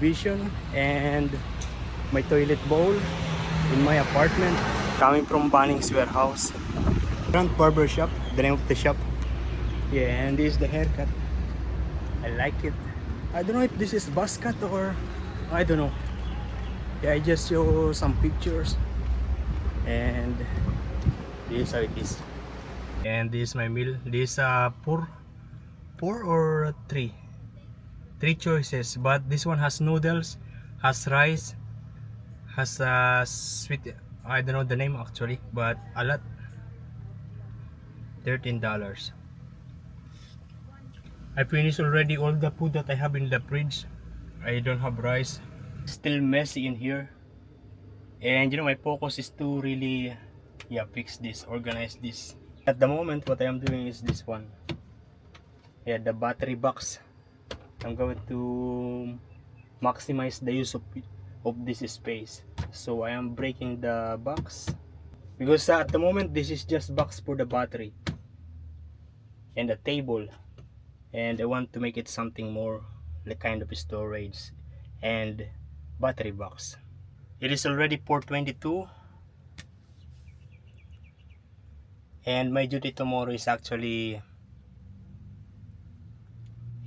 television and my toilet bowl in my apartment. Coming from Bunnings Warehouse. Front barber shop, the name of the shop. Yeah, and this is the haircut. I like it. I don't know if this is buzz cut or I don't know. Yeah, I just show some pictures and this is how it is. And this is my meal. This four or three choices, but this one has noodles, has rice, has sweet, I don't know the name actually, but a lot. $13. I finished already all the food that I have in the fridge. I don't have rice. Still messy in here. And you know, my focus is to really fix this, organize this. At the moment what I am doing is this one. Yeah, the battery box. I'm going to maximize the use of this space. So I am breaking the box because at the moment this is just box for the battery and the table, and I want to make it something more like kind of storage and battery box. It is already 4:22 and my duty tomorrow is actually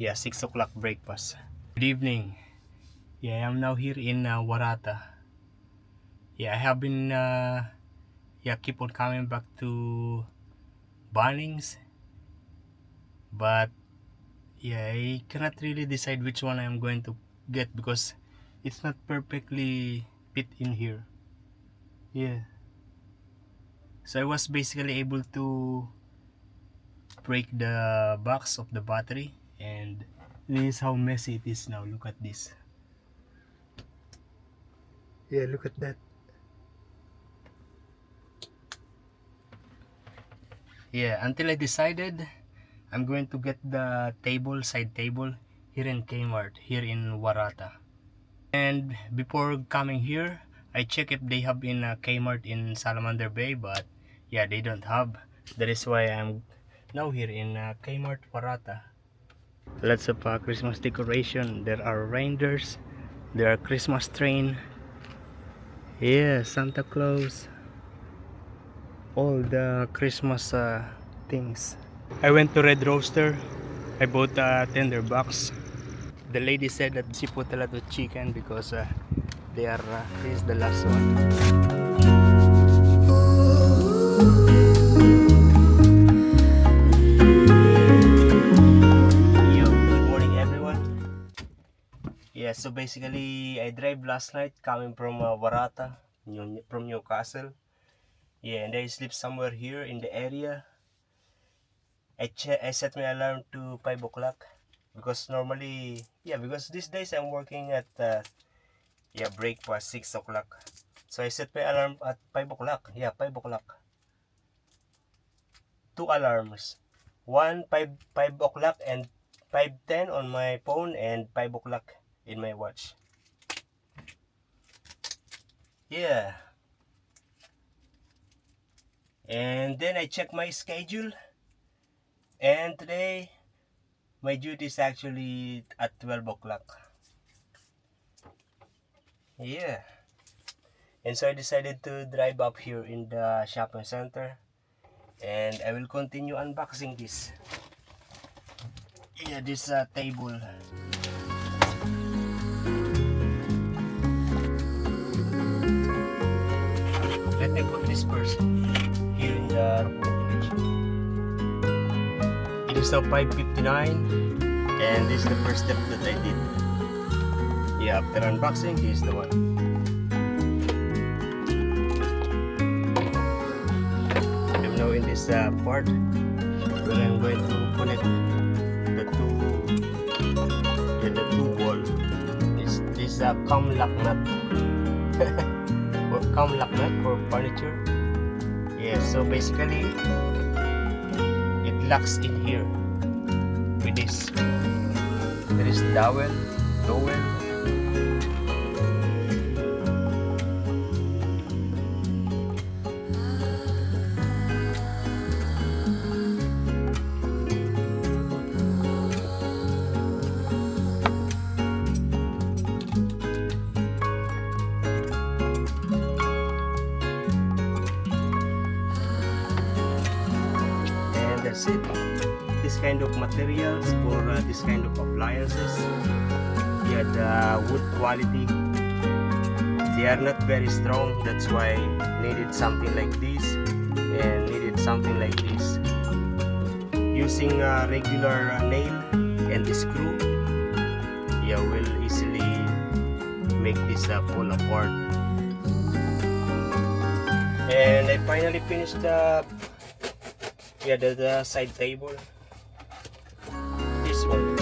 6 o'clock breakfast. Good evening. Yeah, I'm now here in Warata. Yeah, I have been keep on coming back to Bunnings, but I cannot really decide which one I'm going to get because it's not perfectly fit in here. Yeah, so I was basically able to break the box of the battery, and this is how messy it is now. Look at this. Yeah, look at that. Yeah, until I decided I'm going to get the side table here in Kmart, here in Warata. And before coming here, I check if they have in Kmart in Salamander Bay, but yeah, they don't have. That is why I'm now here in Kmart Warata. Lots of Christmas decoration. There are reindeers, there are Christmas train. Yeah, Santa Claus. All the Christmas things. I went to Red Roaster. I bought a tender box. The lady said that she put a lot of chicken because they are this is the last one. Yo, good morning everyone. Yeah, so basically I drive last night coming from Warata, from Newcastle. Yeah, and I sleep somewhere here in the area. I set my alarm to 5 o'clock because normally, because these days I'm working at breakfast 6 o'clock. So I set my alarm at 5 o'clock. Yeah, 5 o'clock. 2 alarms. One 5 o'clock and 5:10 on my phone and 5 o'clock in my watch. Yeah. And then I check my schedule. And today, my duty is actually at 12 o'clock. Yeah. And so I decided to drive up here in the shopping center. And I will continue unboxing this. Yeah, this table. Let me put this first here in the refrigerator. It is now 5:59 and this is the first step that I did. Yeah, after unboxing, this is the one. I'm now in this part where I'm going to connect the two wall. This cam lock nut or cam lock nut for furniture. Yeah, so basically it locks in here with this. There is dowel. use it, this kind of materials for this kind of appliances. Yeah, the wood quality, they are not very strong, that's why needed something like this and needed something like this. Using a regular nail and the screw, yeah, will easily make this fall apart. And I finally finished the side table. This one.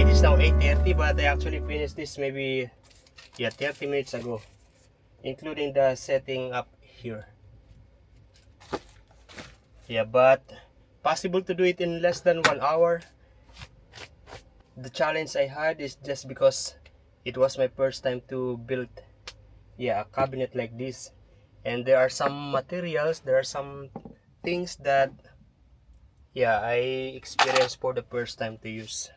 It is now 8:30, but I actually finished this maybe 30 minutes ago, including the setting up here. Yeah, but possible to do it in less than 1 hour. The challenge I had is just because it was my first time to build a cabinet like this, and there are some materials, there are some things that I experienced for the first time to use,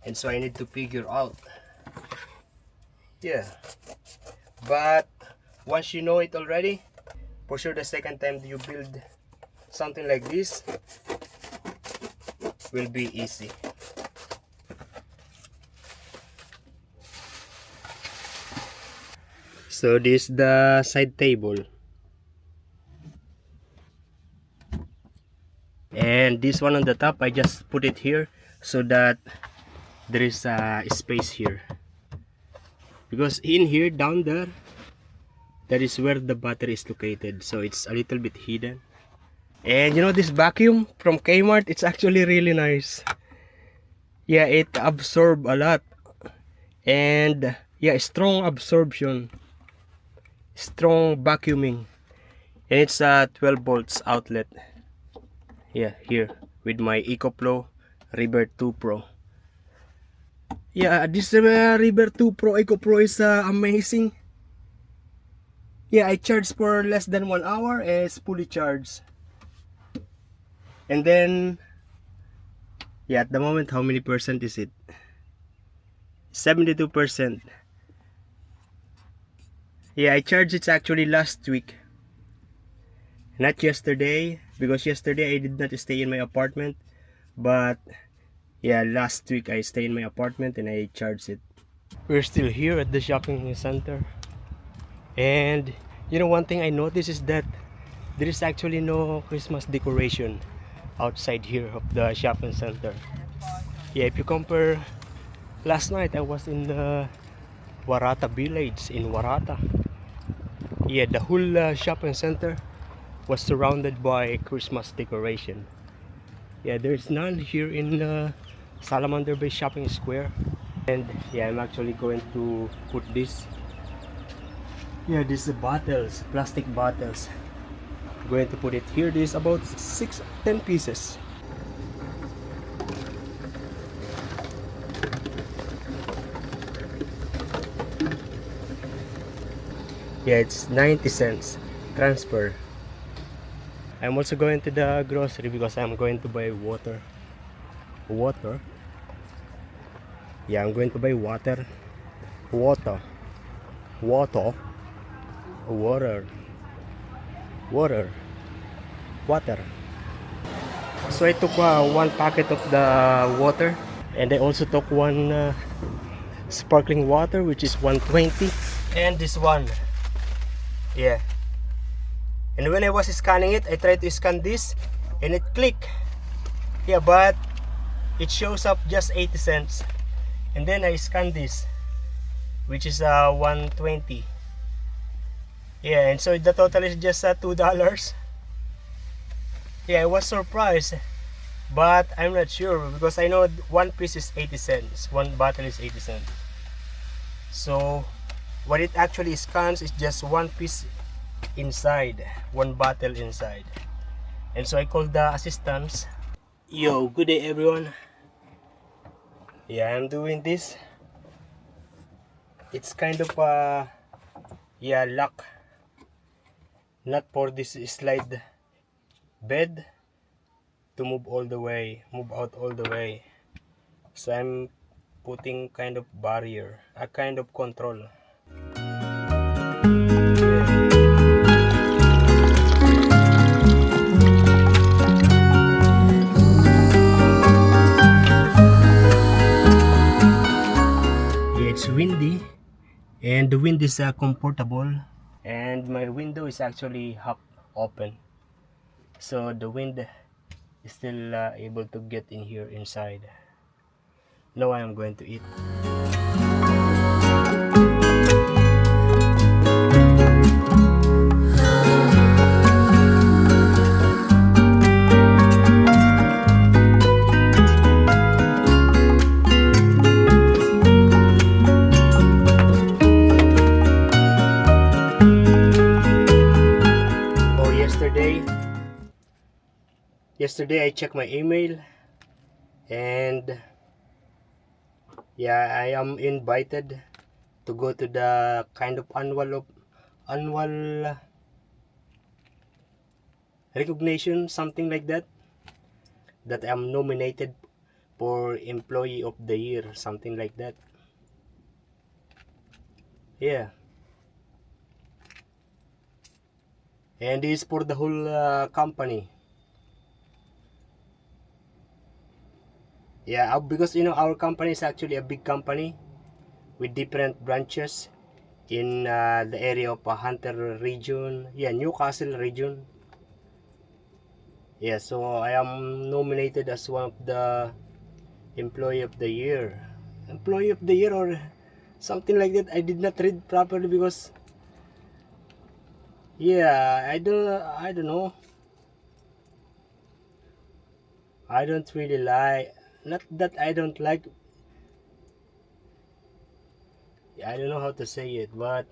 and so I need to figure out. But once you know it already, for sure the second time you build something like this will be easy. So this is the side table, and this one on the top, I just put it here so that there is a space here, because in here down there, that is where the battery is located, so it's a little bit hidden. And you know, this vacuum from Kmart, it's actually really nice. Yeah, it absorbs a lot, and strong absorption, strong vacuuming, and it's a 12 volts outlet. Here with my EcoFlow River 2 Pro. This River 2 Pro EcoPro is amazing. I charged for less than 1 hour and it's fully charged. And then at the moment, how many percent is it? 72%. I charged it actually last week, not yesterday, because yesterday I did not stay in my apartment, but last week I stayed in my apartment and I charged it. We're still here at the shopping center, and you know, one thing I noticed is that there is actually no Christmas decoration outside here of the shopping center. If you compare, last night I was in the Warata village in Warata. The whole shopping center was surrounded by Christmas decoration. There's none here in Salamander Bay Shopping Square. And I'm actually going to put this. These bottles, plastic bottles. I'm going to put it here. There's about 10 pieces. It's 90 cents transfer. I'm also going to the grocery because I'm going to buy water. I'm going to buy water. So I took one packet of the water, and I also took one sparkling water, which is 120, and this one. And when I was scanning it, I tried to scan this and it clicked. But it shows up just 80 cents. And then I scanned this, which is 120. And so the total is just $2. I was surprised, but I'm not sure because I know one piece is 80 cents, one bottle is 80 cents. So what it actually scans is just one piece inside, one bottle inside. And so I called the assistants. Yo, good day everyone. I'm doing this. It's kind of luck, not for this slide bed to move out all the way. So I'm putting kind of barrier, a kind of control. It's windy, and the wind is comfortable, and my window is actually half open, so the wind is still able to get in here inside. Now I am going to eat. Yesterday I checked my email, and yeah, I am invited to go to the kind of annual recognition, something like that I'm nominated for Employee of the Year, something like that. Yeah, and this is for the whole company. Yeah, because you know our company is actually a big company with different branches in the area of Hunter region, yeah, Newcastle region. Yeah, so I am nominated as one of the Employee of the Year. Employee of the Year or something like that. I did not read properly because yeah, I don't know. I don't really like, not that I don't like, I don't know how to say it, but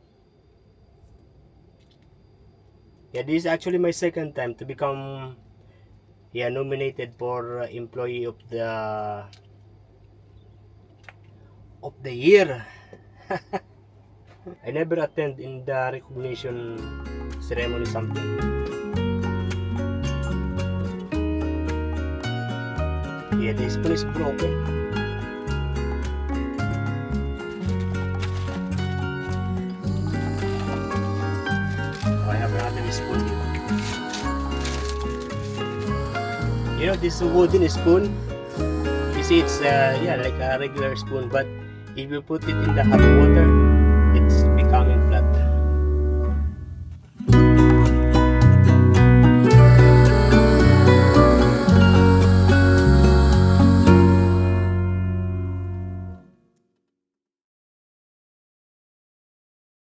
yeah, this is actually my second time to become nominated for Employee of the Year. I never attend in the recognition ceremony something. Yeah, the spoon is broken. Oh, I have another spoon here. You know this wooden spoon? You see it's like a regular spoon, but if you put it in the hot water, it's becoming flat.